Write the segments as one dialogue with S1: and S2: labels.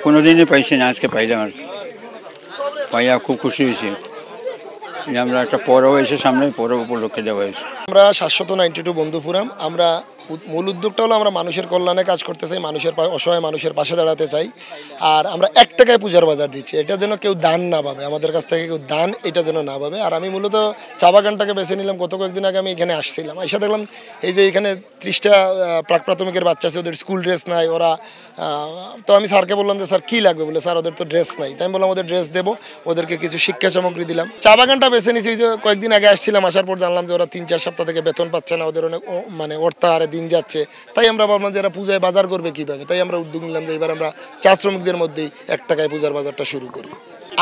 S1: কোনোদিনই পাইছি না, আজকে পাইলাম আর কি। পাইয়া খুব খুশি হয়েছি। আমরা একটা পরব এসে সামনে পরব উপলক্ষে দেওয়া হয়েছে।
S2: আমরা 792 বন্ধু ফোরাম, আমরা মূল উদ্যোগটা হলো আমরা মানুষের কল্যাণে কাজ করতে চাই, মানুষের অসহায় মানুষের পাশে দাঁড়াতে চাই। আর আমরা 1 টাকায় পূজার বাজার দিচ্ছি, এটা যেন কেউ দান না পাবে, আমাদের কাছ থেকে কেউ দান এটা যেন না পাবে। আর আমি মূলত চা বাগানটাকে বেছে নিলাম। গত কয়েকদিন আগে আমি এখানে আসছিলাম, এসে দেখলাম এই যে এখানে 30টা প্রাক প্রাথমিকের বাচ্চা আছে, ওদের স্কুল ড্রেস নাই। ওরা তো আমি স্যারকে বললাম যে স্যার কী লাগবে, বলে স্যার ওদের তো ড্রেস নাই। তাই আমি বললাম ওদের ড্রেস দেবো, ওদেরকে কিছু শিক্ষা সামগ্রী দিলাম। চা বাগানটা বেছে নিয়েছি, যে কয়েকদিন আগে আসছিলাম, আসার পর জানলাম যে ওরা 3-4 সপ্তাহ থেকে বেতন পাচ্ছে না, ওদের অনেক মানে অর্থাহারে দিন যাচ্ছে। তাই আমরা ভাবলাম যে এরা পূজায় বাজার করবে কীভাবে, তাই আমরা উদ্যোগ নিলাম যে এবার আমরা চা শ্রমিকদের মধ্যেই 1 টাকায় পূজার বাজারটা শুরু করি।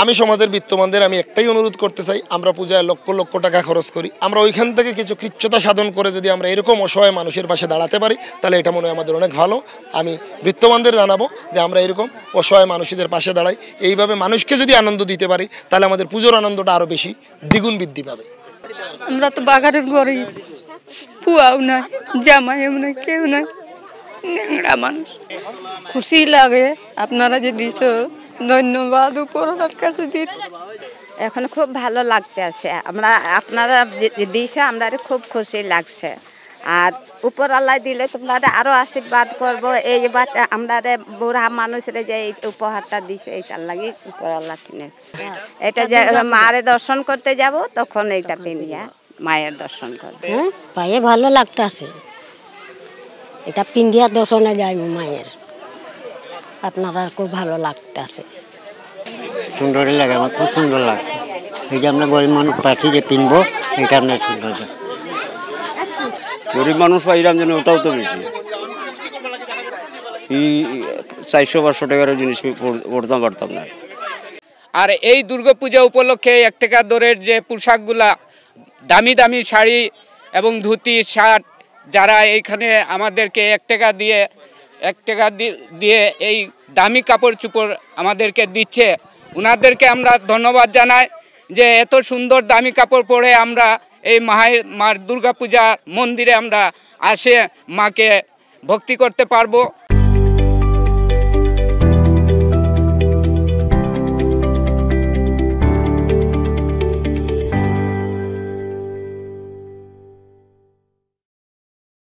S2: আমি সমাজের বিত্তমানদের আমি একটাই অনুরোধ করতে চাই, আমরা পূজায় লক্ষ লক্ষ টাকা খরচ করি, আমরা ওইখান থেকে কিছু কৃচ্ছতা সাধন করে যদি আমরা এরকম অসহায় মানুষের পাশে দাঁড়াতে পারি, তাহলে এটা মনে হয় আমাদের অনেক ভালো। আমি বিত্তমানদের জানাবো যে আমরা এরকম অসহায় মানুষদের পাশে দাঁড়াই, এইভাবে মানুষকে যদি আনন্দ দিতে পারি, তাহলে আমাদের পুজোর আনন্দটা আরও বেশি দ্বিগুণ বৃদ্ধি পাবে।
S3: আমরা তো বাগানের গরিব, পুয়াও না, জামাইও না, কেউ না, ন্যাংরা মানুষ। খুশি লাগে আপনারা যে দিছ, ধন্যবাদ উপরওয়ালার কাছে দিন।
S4: এখন খুব ভালো লাগতে আছে, আমরা আপনারা দিয়েছে, আমরা খুব খুশি লাগছে। আর উপরওয়ালা দিলে তোমরা আরো আশীর্বাদ করবো। এই আমরা বুড়া মানুষরা যে এই উপহারটা দিছে, এইটার লাগে উপরওয়ালা কিনে এটা যে মারে দর্শন করতে যাব, তখন এইটা পিনিয়া মায়ের দর্শন করবে।
S5: পায়ে ভালো লাগতে আছে, এটা পিন্ডিয়া দর্শনে যাই মায়ের। আপনারা খুব ভালো লাগতে আছে।
S6: সুন্দরই লাগে, আমার খুব সুন্দর লাগছে। এই যে আমরা গরিব মানুষ পাচ্ছি যে পিনবো, এটা আপনার সুন্দর।
S7: গরিব মানুষ পাইলাম যেন ওটাও তো বেশি, এই 400-500 টাকার জিনিস পড়তাম পারতাম না।
S8: আর এই দুর্গাপূজা উপলক্ষে 1 টাকা দরের যে পোশাকগুলা, দামি দামি শাড়ি এবং ধুতি শার্ট, যারা এইখানে আমাদেরকে 1 টাকা দিয়ে এই দামি কাপড় চোপড় আমাদেরকে দিচ্ছে, ওনাদেরকে আমরা ধন্যবাদ জানাই যে এত সুন্দর দামি কাপড় পরে আমরা এই মার দুর্গাপূজা মন্দিরে আমরা আসে মাকে ভক্তি করতে পারবো।